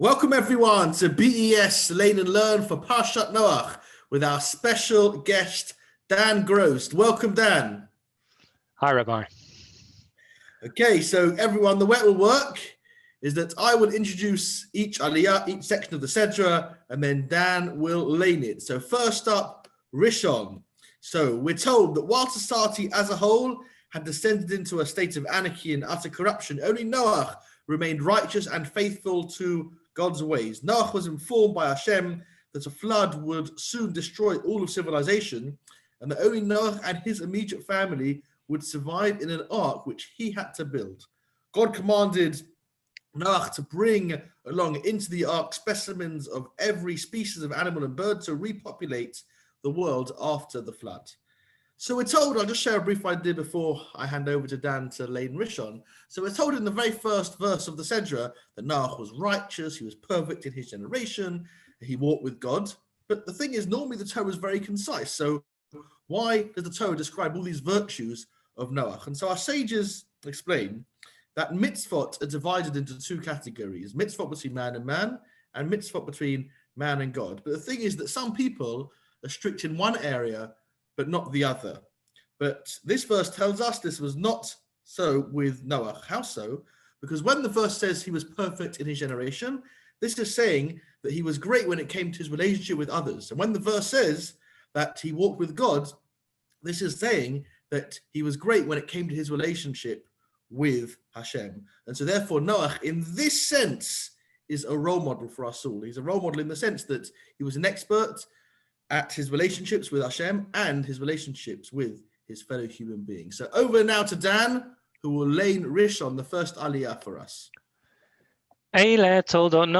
Welcome everyone to BES Lein and Learn for Parshat Noach with our special guest Dan Grose. Welcome, Dan. Hi, Rabbi. Okay, so everyone, the way it will work is that I will introduce each aliyah, each section of the Sedra, and then Dan will lein it. So first up, Rishon. So we're told that while society as a whole had descended into a state of anarchy and utter corruption, only Noach remained righteous and faithful to God's ways. Noach was informed by Hashem that a flood would soon destroy all of civilization, and that only Noach and his immediate family would survive in an ark which he had to build. God commanded Noach to bring along into the ark specimens of every species of animal and bird to repopulate the world after the flood. So we're told, I'll just share a brief idea before I hand over to Dan to Lein Rishon. So we're told in the very first verse of the Sedra that Noach was righteous, he was perfect in his generation, he walked with God. But the thing is, normally the Torah is very concise. So why does the Torah describe all these virtues of Noach? And so our sages explain that mitzvot are divided into two categories: mitzvot between man, and mitzvot between man and God. But the thing is that some people are strict in one area but not the other. But this verse tells us this was not so with Noach. How so? Because when the verse says he was perfect in his generation, this is saying that he was great when it came to his relationship with others. And when the verse says that he walked with God, this is saying that he was great when it came to his relationship with Hashem. And so therefore Noach, in this sense, is a role model for us all. He's a role model in the sense that he was an expert at his relationships with Hashem and his relationships with his fellow human beings. So over now to Dan, who will lein Rishon, the first aliyah for us. Eile toldot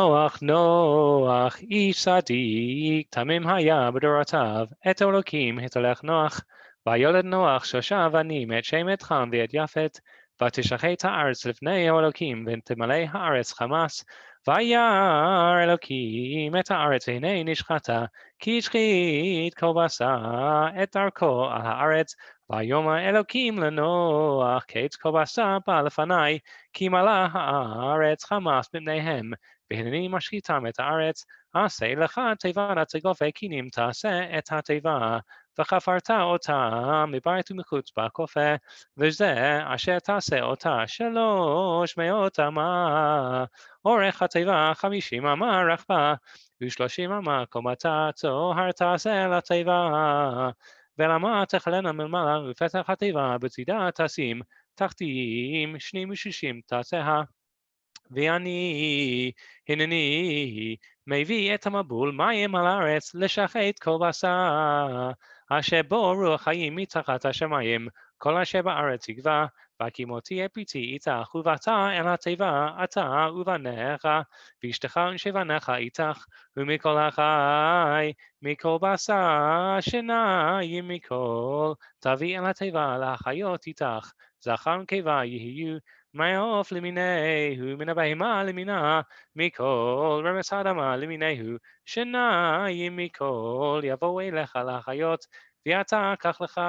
Noach, ish tzaddik, tamim haya b'dorotav, et Elokim hitolech Noach, vayoled Noach shosha avanim, et Shem et Cham v'et Yafet, ותשחט הארץ לפני אלוקים, ותמלא הארץ חמס, וירא אלוקים את הארץ, והנה נשחטה, כי השחית כל בשר את דרכו על הארץ, ויאמר אלוקים לנוח, קץ כל בשר בא לפני, כי מלאה הארץ חמס מפניהם, והנני משחיתם את הארץ, עשה לך תיבה לצגופי קינים, תעשה את התיבה, וחפרת אותה מבית ומחוץ בקופה, וזה אשר תעשה אותה 300 אמה, אורך התיבה 50 אמה רחבה, ו30 אמה קומתה, צוהר תעשה לתיבה, ולמה תכלנה מלמעלה, ופתח התיבה בצידה תשים, תחתיים 62 תעשה. ואני, הנני, מביא את המבול מים על הארץ, לשחט כל בשר, אשר בו רוח חיים מתחת השמיים, כל אשר בארץ יגבה, והקימותי הפיתי איתך, ובאת אל התיבה, אתה ובניך, ואשתך ושבניך איתך, ומכל החי, מכל בשר, שניים מכל, תביא אל התיבה להחיות איתך, זכר ונקבה יהיו, מהעוף למיניהו, מן הבהמה למינה, מכל רמס האדמה למיניהו, שניים מכל יבואו אליך להחיות, ואתה קח לך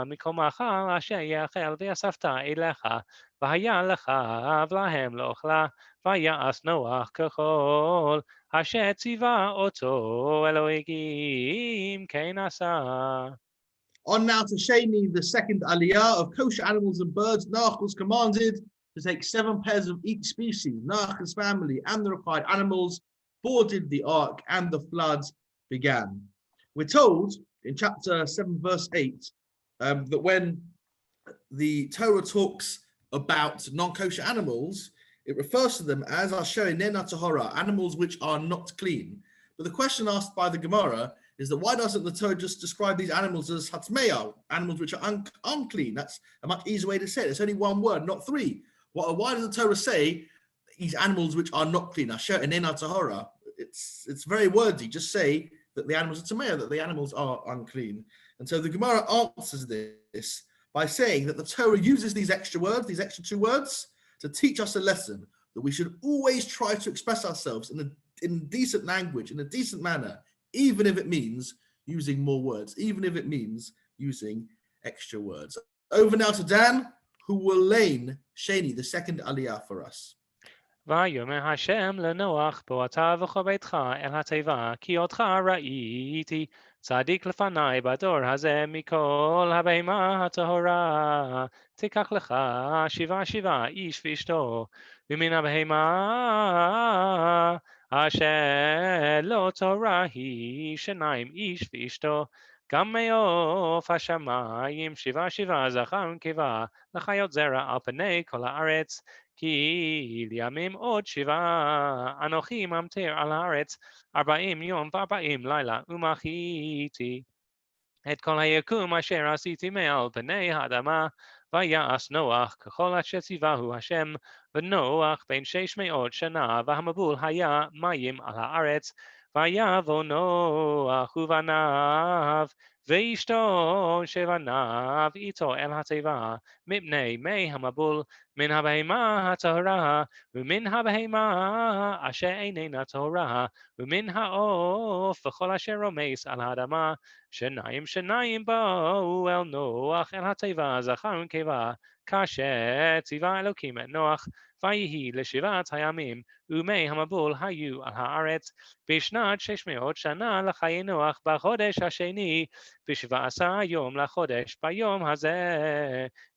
מכל מאכל אשר יאכל ואספת אליך, והיה לך ולהם לאוכלה, ויעש נוח ככל אשר ציווה אותו אלוהים כן עשה. On now to Sheni, the second aliyah of kosher animals and birds. Noach was commanded to take 7 pairs of each species. Noach, his family, and the required animals boarded the ark, and the floods began. We're told in chapter 7, verse 8, that when the Torah talks about non-kosher animals, it refers to them as asher nena tahora, animals which are not clean. But the question asked by the Gemara is that why doesn't the Torah just describe these animals as hatzmeya, animals which are unclean? That's a much easier way to say it. It's only one word, not 3. Why does the Torah say these animals which are not clean? Asher enena tahora. It's very wordy. Just say that the animals are tameya, that the animals are unclean. And so the Gemara answers this by saying that the Torah uses these extra words, these extra 2 words, to teach us a lesson that we should always try to express ourselves in decent language, in a decent manner, even if it means using more words, even if it means using extra words. Over now to Dan, who will lein Sheni, the second aliyah for us. ויאמר השם לנוח בוא אתה וכל ביתך אל התיבה כי אותך ראיתי צדיק לפניי בדור הזה מכל הבהמה הטהורה תיקח לך שבעה איש ואשתו ומן הבהמה אשר לא טהורה היא 2 איש ואשתו גם מעוף השמיים 7 זכר ונקבה לחיות זרע על פני כל הארץ כי לימים עוד 7 אנוכי ממטיר על הארץ 40 יום ו40 לילה ומחיתי את כל היקום אשר עשיתי מעל פני האדמה ויעש נוח ככל אשר ציווהו השם ונוח בן 600 שנה והמבול היה מים על הארץ ויבוא נוח ובניו ואשתו שבניו איתו אל התיבה מפני מי המבול מן הבהמה הטהורה ומן הבהמה אשר איננה טהורה ומן העוף וכל אשר רומס על האדמה 2 באו אל נוח אל התיבה זכר ונקבה כאשר ציווה אלוקים את נוח ויהי ל7 הימים ומי המבול היו על הארץ בשנת 600 שנה לחיי נוח בחודש השני ב17 יום לחודש ביום הזה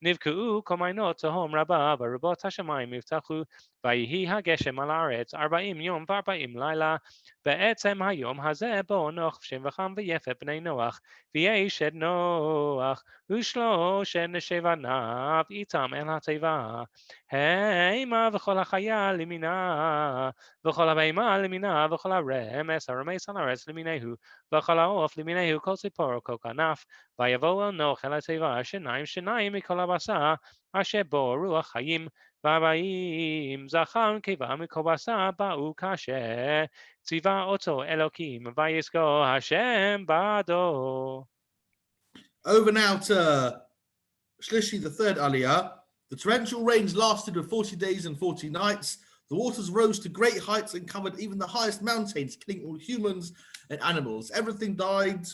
נבקעו כל מעיינות תהום רבה ורבות השמיים נפתחו ויהי הגשם על הארץ 40 יום ו40 לילה בעצם היום הזה בו נוח שם וחם ויפת בני נוח ויש את נוח ושלושת נשי בניו איתם אל התיבה המה וכל החיה למינה וכל הבהמה למינה וכל הרמס על הארץ למיניהו וכל העוף למיניהו כל ציפור כל כנף ויבואו אל נוח אל התיבה 2 מכל הבשר אשר בו רוח חיים ו40 זכר ונקבה מכל בשר באו כאשר ציווה אותו אלוקים ויזכור השם בעדו. Over now to Shlishi, the third Aliyah. The torrential rains lasted for 40 days and 40 nights. The waters rose to great heights and covered even the highest mountains, killing all humans and animals. Everything died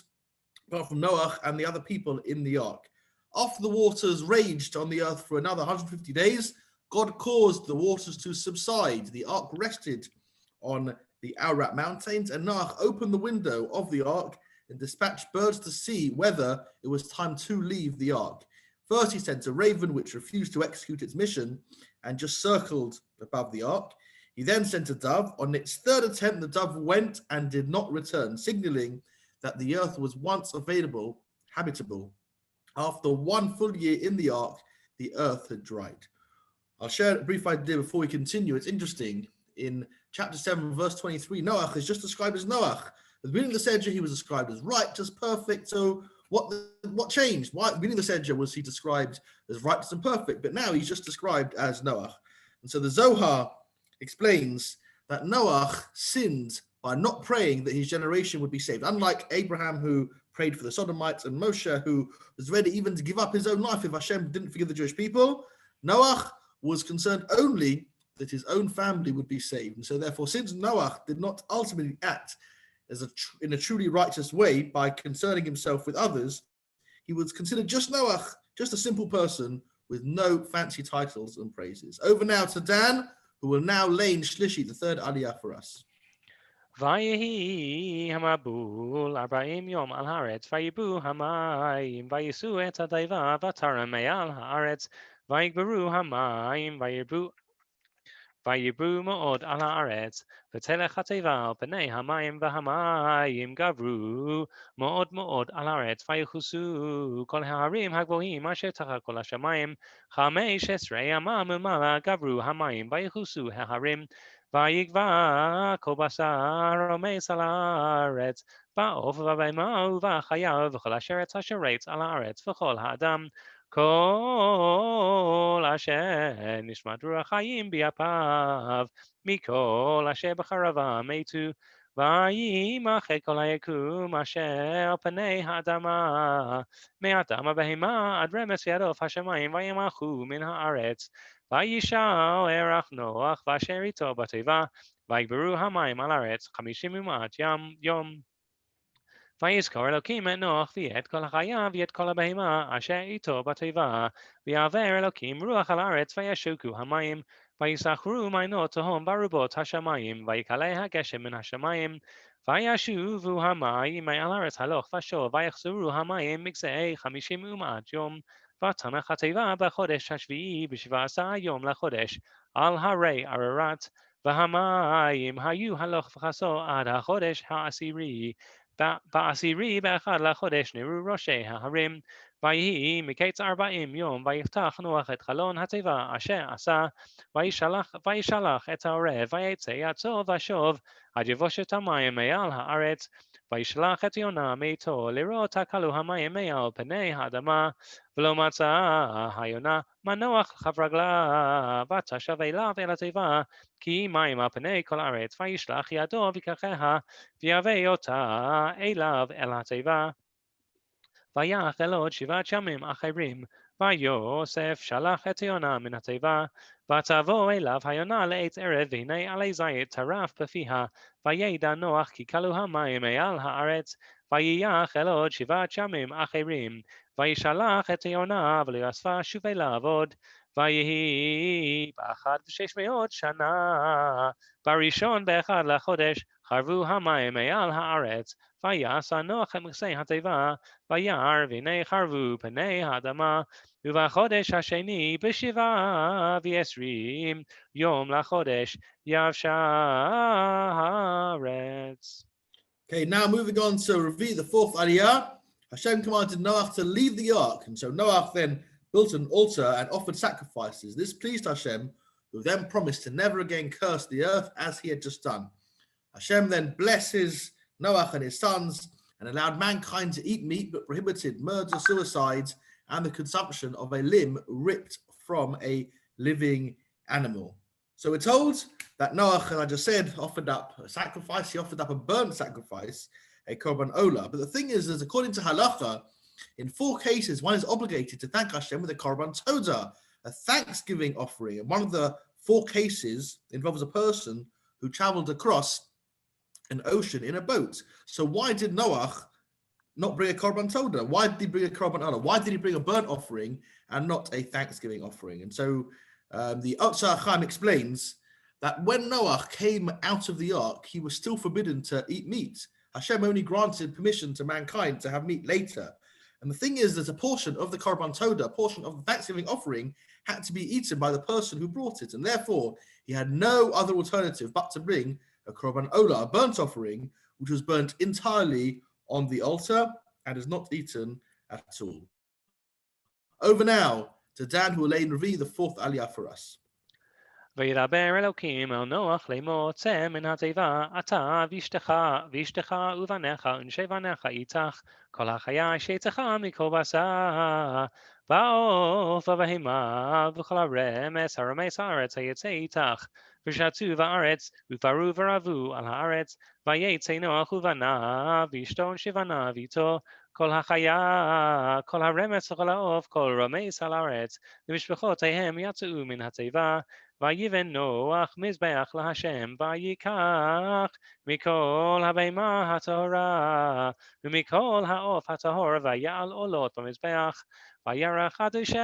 apart from Noach and the other people in the ark. After the waters raged on the earth for another 150 days, God caused the waters to subside. The ark rested on the Ararat mountains, and Noach opened the window of the ark and dispatched birds to see whether it was time to leave the ark. First, he sent a raven, which refused to execute its mission and just circled above the ark. He then sent a dove. On its third attempt, the dove went and did not return, signaling that the earth was once available, habitable. After 1 full year in the ark, the earth had dried. I'll share a brief idea before we continue. It's interesting. In chapter 7, verse 23, Noach is just described as Noach. At the beginning of the Sedra, he was described as righteous, perfect. So what changed? Why at the beginning of the Sedra was he described as righteous and perfect, but now he's just described as Noach. And so the Zohar explains that Noach sinned by not praying that his generation would be saved. Unlike Abraham, who prayed for the Sodomites, and Moshe, who was ready even to give up his own life if Hashem didn't forgive the Jewish people, Noach was concerned only that his own family would be saved. And so therefore, since Noach did not ultimately act in a truly righteous way by concerning himself with others, he was considered just Noach, just a simple person with no fancy titles and praises. Over now to Dan, who will now Lein Shlishi, the third Aliyah for us. ויהי המבול 40 יום על הארץ ויבאו המים ויישאו את התיבה ותרם מעל הארץ ויגברו המים וירבו מאוד על הארץ ותלך התיבה על פני המים והמים גברו מאוד על הארץ ויכוסו כל ההרים הגבוהים אשר תחת כל השמיים 15 ימה ממעלה גברו המים ויכוסו ההרים ויגבה כל בשר רומס על הארץ בעוף ובהמה ובחיה וכל אשר השרץ על הארץ וכל האדם כל אשר נשמת רוח חיים באפיו מכל אשר בחרבה מתו וימח את כל היקום אשר על פני האדמה מאדם הבהמה עד רמס ידוף השמיים וימחו מן הארץ וישאל ערך נוח ואשר איתו בתיבה ויגברו המים על הארץ 50 ומעט יום ויזכור אלוקים את נוח ואת כל החיה ואת כל הבהמה אשר איתו בתיבה ויעבר אלוקים רוח על הארץ וישוקו המים ויסחרו מעיינות תהום בארובות השמיים, ויקלה הגשם מן השמיים, וישובו המים מעל הארץ הלוך ושוב, ויחזרו המים מגזעי 50 ומעט יום. ותנח התיבה בחודש השביעי ב17 יום לחודש, על הרי עררת, והמים היו הלוך וחסו עד החודש העשירי. בעשירי באחד לחודש נראו ראשי ההרים, ויהי מקץ 40 יום, ויפתח נוח את חלון התיבה אשר עשה, וישלח את העורב, ויצא יצא ושוב, עד יבושת המים מעל הארץ, וישלח את יונה מאיתו לראות הקלו המים מעל פני האדמה, ולא מצא היונה מנוח לכף רגליו, ותשב אליו אל התיבה, כי מים על פני כל הארץ, וישלח ידו ויקחיה, ויביא אותה אליו אל התיבה. ויחל עוד 7 ימים אחרים, ויוסף שלח את יונה מן התיבה, ותבוא אליו היונה לעת ערב, והנה עלי זית טרף בפיה, וידע נוח כי כלו המים מעל הארץ, ויחל עוד 7 ימים אחרים, וישלח את יונה, ולא יאספה שוב אליו עוד, ויהי ב1,600 שנה, בראשון באחד לחודש, חרבו המים מעל הארץ, ויעשה נוח את מכסי התיבה, וירא והנה חרבו פני האדמה, ובחודש השני ב27 יום לחודש יבשה הארץ. Okay, now moving on to Revi, the fourth Aliyah. Hashem commanded Noach to leave the ark, and so Noach then built an altar and offered sacrifices. This pleased Hashem, who then promised to never again curse the earth as he had just done. Hashem then blesses Noach and his sons and allowed mankind to eat meat, but prohibited murder, suicides, and the consumption of a limb ripped from a living animal. So we're told that Noach, as I just said, offered up a sacrifice. He offered up a burnt sacrifice, a korban olah. But the thing is according to halacha, in 4 cases, one is obligated to thank Hashem with a korban todah, a thanksgiving offering. And one of the 4 cases involves a person who traveled across an ocean in a boat. So why did Noach not bring a korban todah? Why did he bring a korban olah? Why did he bring a burnt offering and not a thanksgiving offering? And so the Otzar Chaim explains that when Noach came out of the ark, he was still forbidden to eat meat. Hashem only granted permission to mankind to have meat later. And the thing is that a portion of the korban todah, a portion of the thanksgiving offering, had to be eaten by the person who brought it. And therefore, he had no other alternative but to bring a korban olah, a burnt offering, which was burnt entirely on the altar and is not eaten at all. Over now to Dan, who will lay in Revi, the 4th Aliyah for us. וידבר אלוקים אל נוח לאמור, צא מן התיבה, אתה ואשתך ובניך ונשי בניך איתך, כל החיה שאיתך מכל בשר, והעוף והבהמה וכל הרמס הארץ היצא איתך, ושתו בארץ ופרו ורבו על הארץ, ויצא נוח ובניו ואשתו ונשי בניו איתו, כל החיה, כל הרמס וכל העוף, כל רמס על הארץ, ומשפחותיהם יצאו מן התיבה, ויבן נוח מזבח להשם, ויקח מכל הבהמה הטהורה, ומכל העוף הטהור, ויעל עולות במזבח, וירח עד השם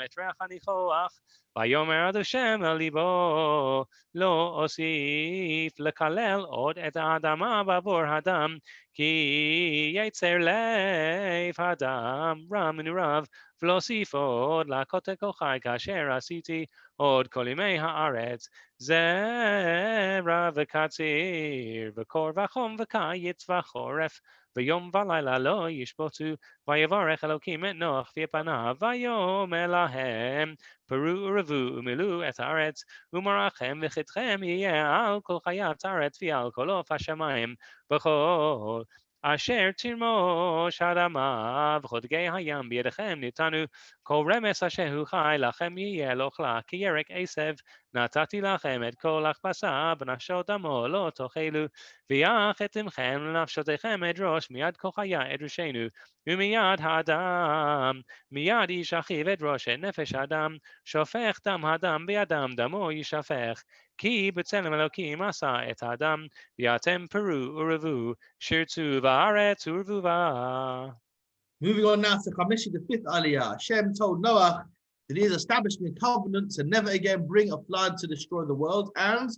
את ריח הניחוח, ויאמר עד השם אל ליבו, לא אוסיף לקלל עוד את האדמה בעבור הדם, כי יצר לב האדם רע מנעוריו, ולא אוסיף עוד להכות את כוחי כאשר עשיתי עוד כל ימי הארץ, זרע וקציר, וקור וחום וקיץ וחורף, ויום ולילה לא ישבתו, ויברך אלוקים את נוח ופניו, ויאמר להם, פרו ורבו ומילאו את הארץ, ומרעכם וחטאכם יהיה על כל חיית הארץ ועל כל עוף השמיים, בכל אשר תרמוש האדמה, וחודגי הים בידיכם ניתנו, כל רמס אשר הוא חי לכם יהיה לאכלה, כי ירק עשב נתתי לכם את כל הכבשה, בנפשות דמו לא תאכלו, ויחתמכם לנפשותיכם אדרוש, מיד כל חיה אדרשנו, ומיד האדם, מיד איש אחיו אדרוש את נפש האדם, שופך דם האדם בידם דמו ישפך, כי בצלם אלוקים עשה את האדם, ואתם פרו ורבו, שרצו בארץ ורבו בה. Moving on now to Chamishi, the 5th Aliyah. Hashem told Noach that he is establishing a covenant to never again bring a flood to destroy the world, and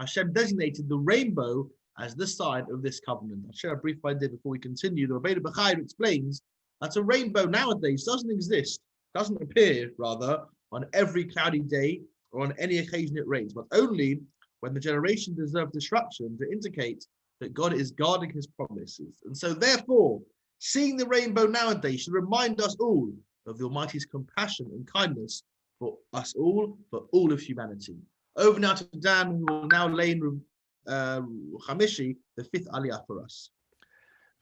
Hashem designated the rainbow as the sign of this covenant. I'll share a brief idea before we continue. The Rabbi Taylor explains that a rainbow nowadays doesn't appear rather, on every cloudy day or on any occasion it rains, but only when the generation deserve destruction to indicate that God is guarding his promises. And so therefore, seeing the rainbow nowadays should remind us all of the Almighty's compassion and kindness for us all, for all of humanity. Over now to Dan, who will now lay in Chamishi, the fifth aliyah for us.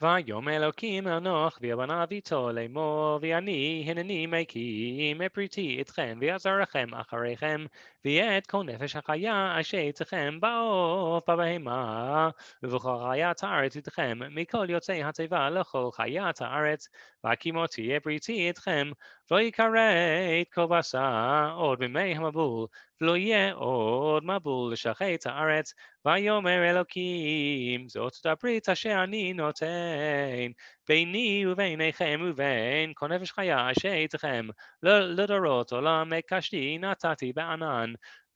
ויאמר אלוקים אל נוח ויבניו איתו לאמור ואני הנני מקים את בריתי אתכם ויעזרכם אחריכם ויהיה כל נפש החיה אשר איתכם בעוף בבהמה ובכל חיית הארץ איתכם מכל יוצאי התיבה לכל חיית הארץ והקימותי את בריתי אתכם ולא יכרת כל בשר עוד בימי המבול ולא יהיה עוד מבול לשחט הארץ ויאמר אלוקים זאת הברית אשר אני נותן ביני וביניכם ובין כל נפש חיה אשר איתכם לדורות עולם הקשתי נתתי בענן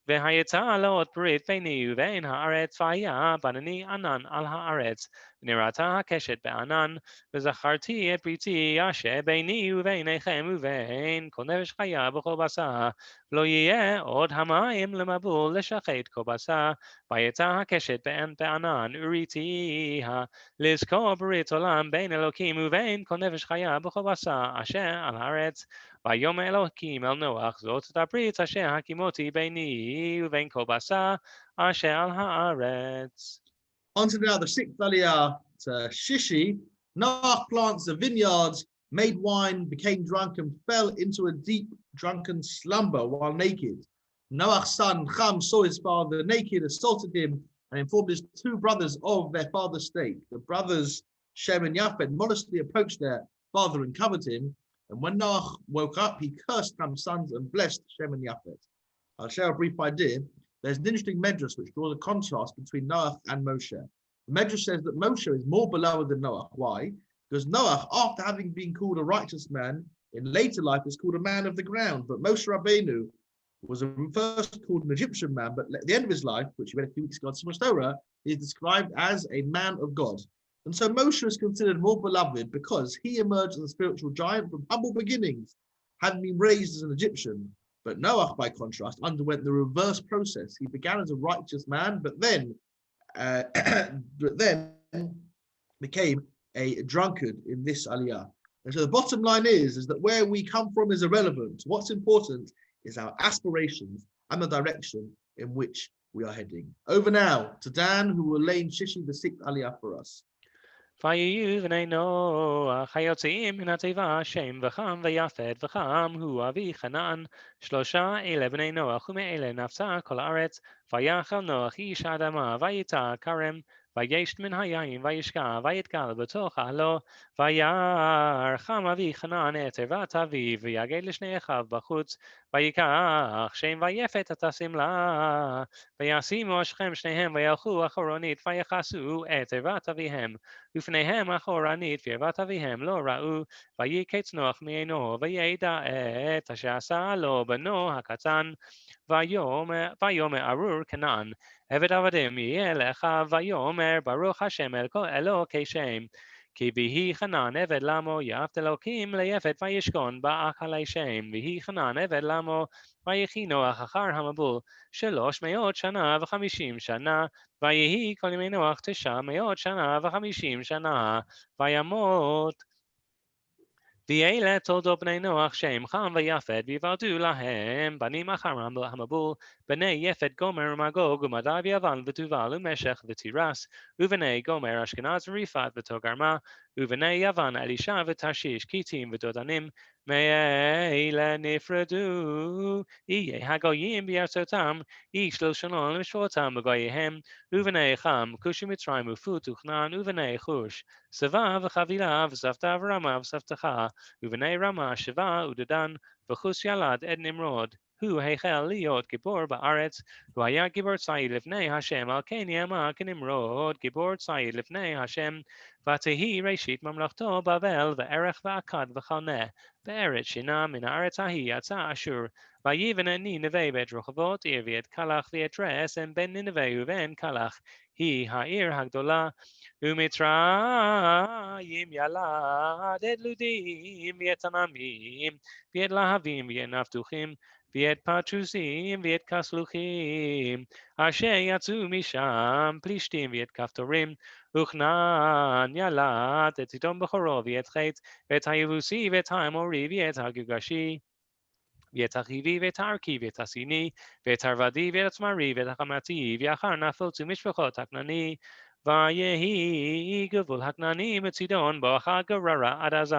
והייתה לעוד ברית ביני ובין הארץ והיה בנני ענן על הארץ ונראתה הקשת בענן וזכרתי את בריתי אשר ביני וביניכם ובין כל נפש חיה בכל בשר לא יהיה עוד המים למבול לשחט כל בשר והייתה הקשת בענן וראיתיה לזכור ברית עולם בין אלוקים ובין כל נפש חיה בכל בשר אשר על הארץ ויאמר אלוקים אל נוח זאת הברית אשר הקימותי ביני ובין כל בשר אשר על הארץ. On to now the sixth aliyah to Shishi. Noach plants a vineyard, made wine, became drunk, and fell into a deep drunken slumber while naked. Noach's son Ham saw his father naked, assaulted him, and informed his two brothers of their father's state. The brothers Shem and Yafet modestly approached their father and covered him. And when Noach woke up, he cursed Ham's sons and blessed Shem and Yafet. I'll share a brief idea. There's an interesting medrash which draws a contrast between Noach and Moshe. The medrash says that Moshe is more beloved than Noach. Why? Because Noach, after having been called a righteous man, in later life is called a man of the ground. But Moshe Rabbeinu was first called an Egyptian man, but at the end of his life, which we read a few weeks ago in Torah, he is described as a man of God. And so Moshe is considered more beloved because he emerged as a spiritual giant from humble beginnings, having been raised as an Egyptian. But Noach, by contrast, underwent the reverse process. He began as a righteous man, but then became a drunkard in this aliyah. And so the bottom line is that where we come from is irrelevant. What's important is our aspirations and the direction in which we are heading. Over now to Dan, who will lay in Shishi, the sixth aliyah for us. ויהיו בני נוח היוצאים מן התיבה שם וחם ויפת וחם הוא אבי חנן 3 אלה בני נוח ומאלה נפצה כל הארץ ויאכל נוח איש האדמה וייטע כרם וישת מן היין וישקע ויתגל בתוך אהלו וירא חם אבי חנן את תיבת אביו ויגד לשני אחיו בחוץ ויקח שם ויפת את השמלה וישימו שכם שניהם וילכו אחורנית ויכסו את תיבת אביהם ופניהם אחורנית ויבת אביהם לא ראו ויקץ נוח מעינו וידע את אשר עשה לו בנו הקטן ויאמר ארור כנען עבד עבדים יהיה לך ויאמר ברוך השם אלוקי שם כי ויהי חנן עבד למו יפת אלוקים ליפת וישכון באכלי שם ויהי חנן עבד למו ויחי נוח אחר המבול 300 שנה ו50 שנה ויהי כל ימי נוח 900 שנה ו50 שנה וימות ואלה תולדות בני נוח שם חם ויפת ויוולדו להם בנים אחר המבול בני יפת גומר ומגוג ומדי ויוון ותובל ומשך ותירס ובני גומר אשכנז ורפת ותוגרמה ובני יוון אלישע ותרשיש קיטים ודודנים מאלה נפרדו יהיה הגויים בארצותם איש לא שלום לשבותם בגוייהם ובני חם כוש ומצרים ופוט וכנען ובני חוש סבא וחבילה וסבתא ורמה וסבתך ובני רמה שבא ודדן וחוש ילד עד נמרוד הוא החל להיות גיבור בארץ, הוא היה גיבור צעיר לפני השם, על כן ימה כנמרוד, גיבור צעיר לפני השם, ותהי ראשית ממלכתו בבל, וערך ואכד וכלנה, בארץ שינה מן הארץ ההיא יצא אשור, ויבן את נינווה ואת רחובות עיר, ואת קלח ואת רסן בין נינווה ובין קלח, היא העיר הגדולה, ומצרים ילד את לודים ואת עממים, ואת להבים ואת נפתוחים, ואת פטרוסים ואת כסלוחים, אשר יצאו משם פלישתים ואת כפתורים, וכנען ילד את צידון בכורו ואת חית, ואת היבוסי ואת האמורי ואת הגרגשי, ואת החיבי ואת הערכי ואת הסיני, ואת הרבדי ואת הצמרי ואת החמתי, ואחר נפוצו משפחות הכנעני, ויהי גבול הכנעני מצידון בואכה גררה עד עזה,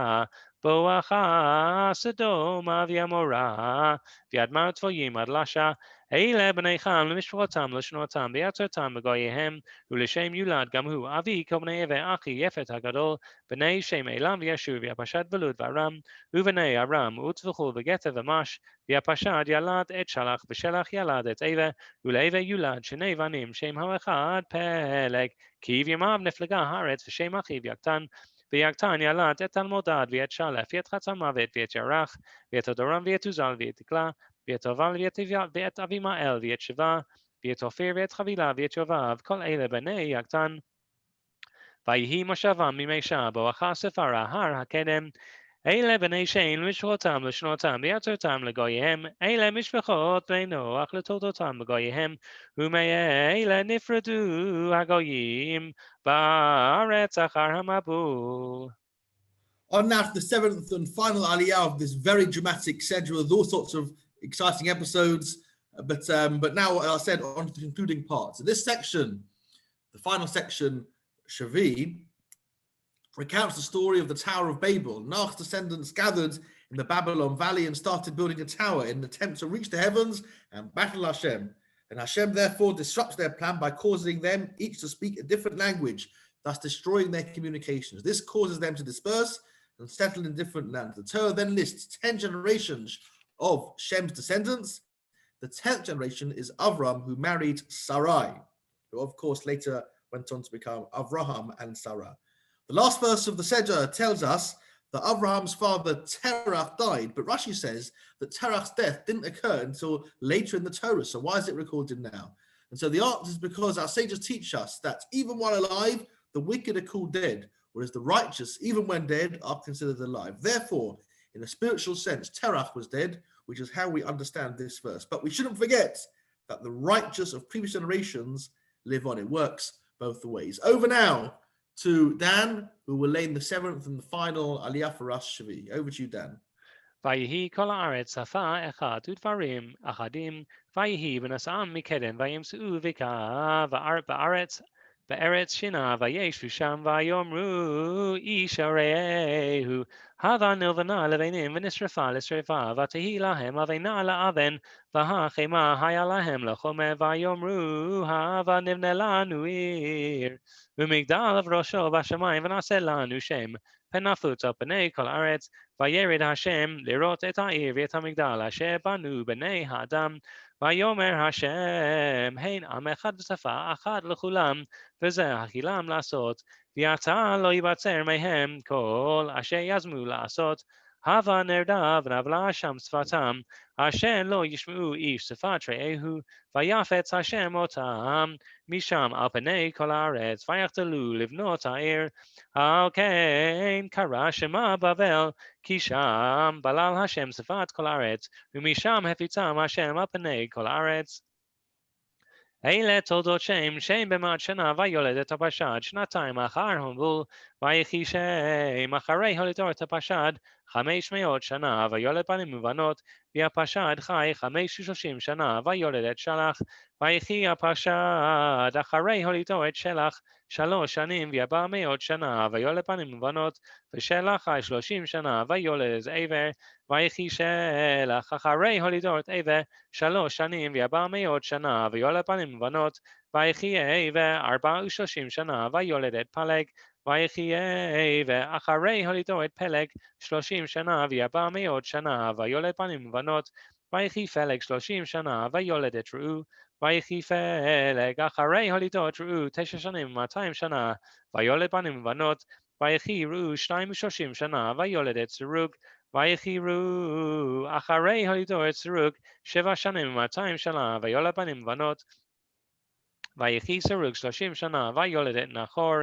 בואכה סדומה ועמורה, ועד מרצפויים עד לשה, אלה בני חם למשפחותם לשנותם בארצותם בגוייהם, ולשם יולד גם הוא אבי כל בני ואחי יפת הגדול, בני שם אלה וישוב ויפשט ולוד וארם, ובני ארם וצבחו וגתר ומש, ויפשט ילד את שלח ושלח ילד את עבה, ולעבה יולד שני בנים שם האחד פלג, כי בימיו נפלגה הארץ ושם אחיו יקטן, ויקטן ילד את תלמודד ואת שלף ואת חץ המוות ואת ירח, ואת הדורם ואת עוזל ואת דקלה, ואת עובל ואת אבימאל ואת שבה, ואת אופיר ואת חבילה ואת יובב, כל אלה בני יקטן. ויהי מושבם מימשה בואכה ספרה הר הקדם, אלה בני שם למשפחותם לשנותם בארצותם לגוייהם, אלה משפחות בני נוח לתולדותם לגוייהם, ומאלה נפרדו הגויים בארץ אחר המבול. On now to the seventh and final aliyah of this very dramatic Sedra with all sorts of exciting episodes. But now, as I said, on to the concluding part. So this section, the final section, Shavi, recounts the story of the Tower of Babel. Noach's descendants gathered in the Babylon Valley and started building a tower in an attempt to reach the heavens and battle Hashem. And Hashem therefore disrupts their plan by causing them each to speak a different language, thus destroying their communications. This causes them to disperse and settle in different lands. The Torah then lists 10 generations of Shem's descendants. The 10th generation is Avram, who married Sarai, who of course later went on to become Avraham and Sarah. The last verse of the Sedra tells us that Avraham's father Terach died, but Rashi says that Terach's death didn't occur until later in the Torah. So why is it recorded now? And so the answer is because our sages teach us that even while alive, the wicked are called dead, whereas the righteous, even when dead, are considered alive. Therefore, in a spiritual sense, Terach was dead, which is how we understand this verse. But we shouldn't forget that the righteous of previous generations live on. It works both ways. Over now to Dan, who will lay in the seventh and the final Aliyah for us, Shavi. Over to you, Dan. ויהי כל הארץ שפה אחת ודברים אחדים, ויהי ונשאם מקדם, וימצאו בקעה בארץ שינה, וישבו שם, ויאמרו איש הרעהו, הבה נלבנה לבנים, ונשרפה לשרפה, ותהי להם אבנה לאבן, והחמה היה להם לחומה, ויאמרו הבה נבנה לנו עיר, ומגדל ראשו בשמיים, ונעשה לנו שם, ונפוץ על פני כל הארץ, וירד השם לראות את העיר ואת המגדל אשר בנו בני האדם, ויאמר השם, הן עם אחד ושפה אחת לכולם, וזה החילם לעשות, ועתה לא ייבצר מהם כל אשר יזמו לעשות, הבה נרדה ונבלה שם שפתם, אשר לא ישמעו איש שפת רעהו, ויפץ השם אותם משם על פני כל הארץ, ויחדלו לבנות העיר, על כן קרא שמה בבל, כי שם בלל השם שפת כל הארץ, ומשם הפיצם השם על פני כל הארץ. אלה תולדות שם במעט שנה ויולד את הפשד, שנתיים אחר המבול, ויחי שם אחרי הולידו את הפשד 500 שנה, ויולד בנים ובנות, והפשד חי 35 שנה, ויולד את שלח, ויחי הפשד אחרי הולידו את שלח 3 שנים ו400 שנה, ויולד בנים ובנות, ושלח חי 30 שנה, ויולד את עבר, ויחי שלח אחרי הולידו את עבר 3 שנים ו400 שנה, ויולד בנים ובנות, ויחי עבר 34 שנה, ויולד את פלג, ויחי עבר אחרי הולידו את פלג 30 שנה ו400 שנה, ויולד בנים ובנות, ויחי פלג 30 שנה, ויולד את ראו. ויחי פלג אחרי הולידו את ראו 9 שנים ו200 שנה, ויולד בנים ובנות. ויחי ראו 32 שנה, ויולד את סרוג. ויחי ראו אחרי הולידו את סרוג 7 שנים ו200 שנה, ויולד בנים ובנות. ויחי סרוג 30 שנה, ויולד את נחור.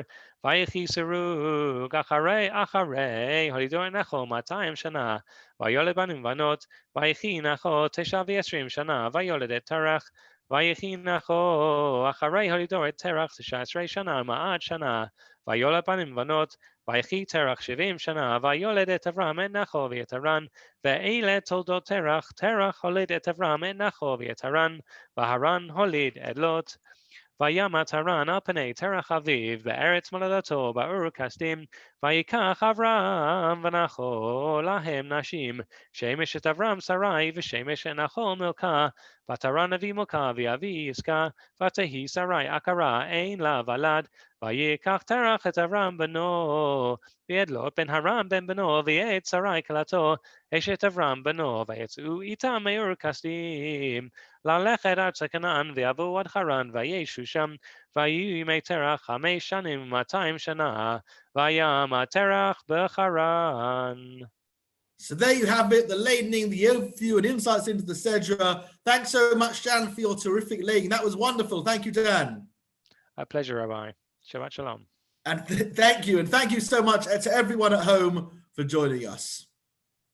ויחי סרוג אחרי הולידו את נחור 200 שנה, ויולד בנים ובנות. ויחי נחור 29 שנה, ויולד את תרח. ויחי נחור אחרי הולידו את תרח 19 שנה 100 שנה, ויולד בנים ובנות. ויחי תרח 70 שנה, ויולד את אברהם את נחור ואת הרן. ואלה תולדות תרח. תרח הוליד את אברהם את נחור ואת הרן, והרן הוליד את לוט. וימת הרן על פני תרח אביו בארץ מולדתו באור כשדים. ויקח אברהם ונחור להם נשים, שמש את אברהם שרי, ושמש את נחור מלכה. ותרן אבי מלכה ואבי עסקה, ותהי שרי עקרה אין לה ולד. ויקח תרח את אברהם בנו, ואת לוט בן הרן בן בנו, ואת שרי כלתו אשת אברהם בנו, ויצאו איתם מאור כשדים ללכת ארצה כנען, ויבואו עד חרן, וישו שם. ויהיו ימי תרח 5 שנים ו200 שנה, וימת תרח בחרן. So there you have it, the laning, the overview and insights into the Sedra. Thanks so much, Dan, for your terrific laning. That was wonderful. Thank you, Dan. A pleasure, Rabbi. Shabbat Shalom. And thank you. And thank you so much to everyone at home for joining us.